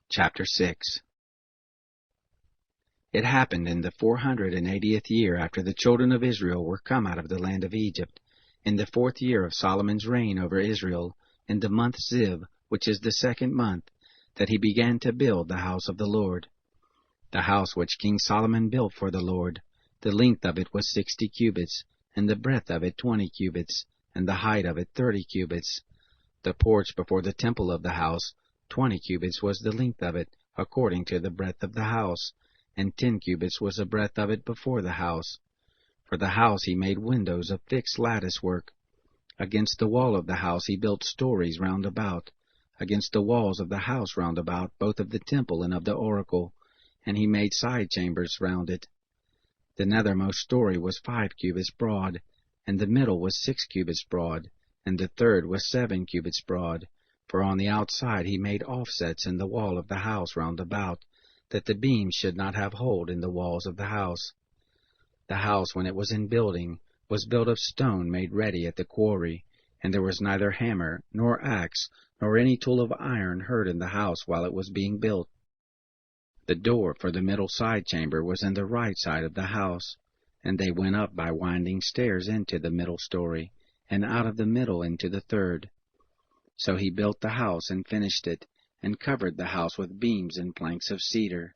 Chapter 6. It happened in the 480th year after the children of Israel were come out of the land of Egypt, in the 4th year of Solomon's reign over Israel, in the month Ziv, which is the 2nd month, that he began to build the house of the Lord. The house which King Solomon built for the Lord, the length of it was 60 cubits, and the breadth of it 20 cubits, and the height of it 30 cubits. The porch before the temple of the house, 20 cubits was the length of it, according to the breadth of the house, and 10 cubits was the breadth of it before the house. For the house he made windows of fixed lattice work. Against the wall of the house he built stories round about, against the walls of the house round about, both of the temple and of the oracle, and he made side chambers round it. The nethermost story was 5 cubits broad, and the middle was 6 cubits broad, and the third was 7 cubits broad. For on the outside he made offsets in the wall of the house round about, that the beams should not have hold in the walls of the house. The house, when it was in building, was built of stone made ready at the quarry, and there was neither hammer, nor axe, nor any tool of iron heard in the house while it was being built. The door for the middle side chamber was in the right side of the house, and they went up by winding stairs into the middle story, and out of the middle into the third. So he built the house and finished it, and covered the house with beams and planks of cedar.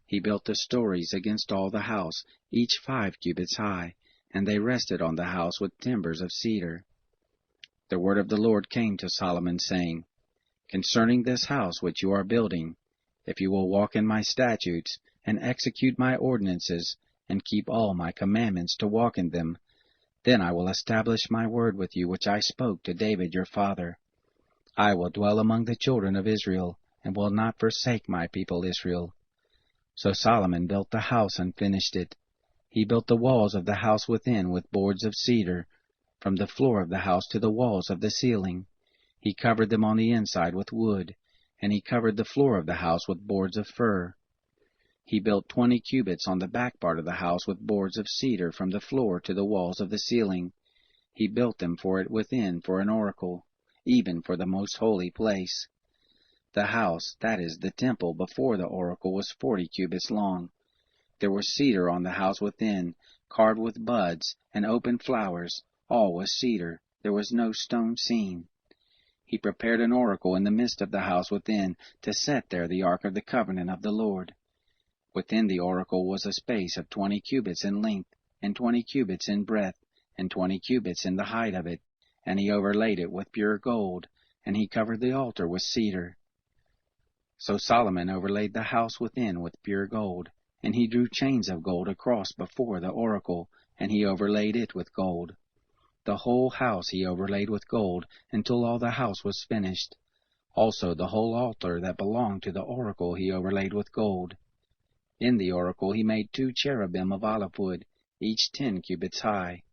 He built the stories against all the house, each 5 cubits high, and they rested on the house with timbers of cedar. The word of the Lord came to Solomon, saying, Concerning this house which you are building, if you will walk in my statutes, and execute my ordinances, and keep all my commandments to walk in them, then I will establish my word with you which I spoke to David your father. I will dwell among the children of Israel, and will not forsake my people Israel. So Solomon built the house and finished it. He built the walls of the house within with boards of cedar, from the floor of the house to the walls of the ceiling. He covered them on the inside with wood, and he covered the floor of the house with boards of fir. He built 20 cubits on the back part of the house with boards of cedar from the floor to the walls of the ceiling. He built them for it within for an oracle, even for the most holy place. The house, that is, the temple before the oracle, was 40 cubits long. There was cedar on the house within, carved with buds and open flowers. All was cedar. There was no stone seen. He prepared an oracle in the midst of the house within, to set there the ark of the covenant of the Lord. Within the oracle was a space of 20 cubits in length, and 20 cubits in breadth, and 20 cubits in the height of it, and he overlaid it with pure gold, and he covered the altar with cedar. So Solomon overlaid the house within with pure gold, and he drew chains of gold across before the oracle, and he overlaid it with gold. The whole house he overlaid with gold, until all the house was finished. Also the whole altar that belonged to the oracle he overlaid with gold. In the oracle he made 2 cherubim of olive wood, each 10 cubits high.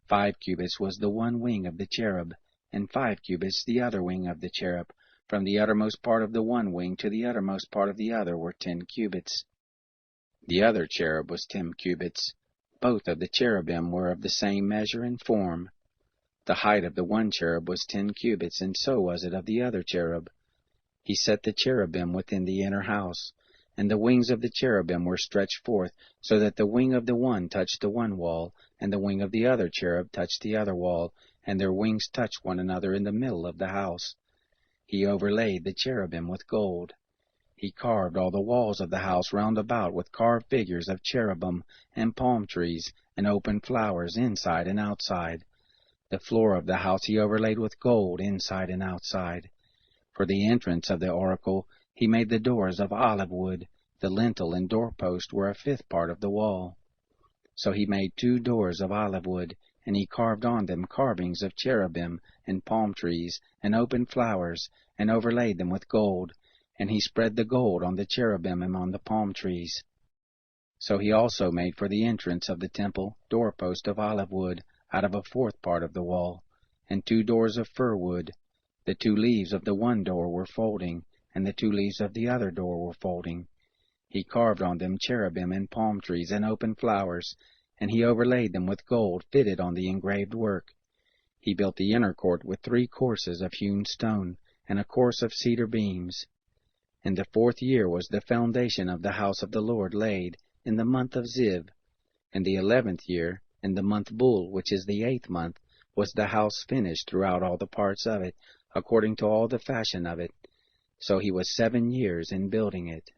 5 cubits was the one wing of the cherub, and 5 cubits the other wing of the cherub. From the uttermost part of the one wing to the uttermost part of the other were 10 cubits. The other cherub was 10 cubits. Both of the cherubim were of the same measure and form. The height of the one cherub was 10 cubits, and so was it of the other cherub. He set the cherubim within the inner house, and the wings of the cherubim were stretched forth, so that the wing of the one touched the one wall, and the wing of the other cherub touched the other wall, and their wings touched one another in the middle of the house. He overlaid the cherubim with gold. He carved all the walls of the house round about with carved figures of cherubim, and palm trees, and open flowers inside and outside. The floor of the house he overlaid with gold inside and outside. For the entrance of the oracle he made the doors of olive wood. The lintel and doorpost were a 5th part of the wall. So he made 2 doors of olive wood, and he carved on them carvings of cherubim, and palm trees, and open flowers, and overlaid them with gold, and he spread the gold on the cherubim and on the palm trees. So he also made for the entrance of the temple doorpost of olive wood, out of a 4th part of the wall, and 2 doors of fir wood. The 2 leaves of the one door were folding, and the 2 leaves of the other door were folding. He carved on them cherubim and palm trees and open flowers, and he overlaid them with gold fitted on the engraved work. He built the inner court with 3 courses of hewn stone, and a course of cedar beams. In the 4th year was the foundation of the house of the Lord laid, in the month of Ziv. In the 11th year, in the month Bul, which is the 8th month, was the house finished throughout all the parts of it, according to all the fashion of it. So he was 7 years in building it.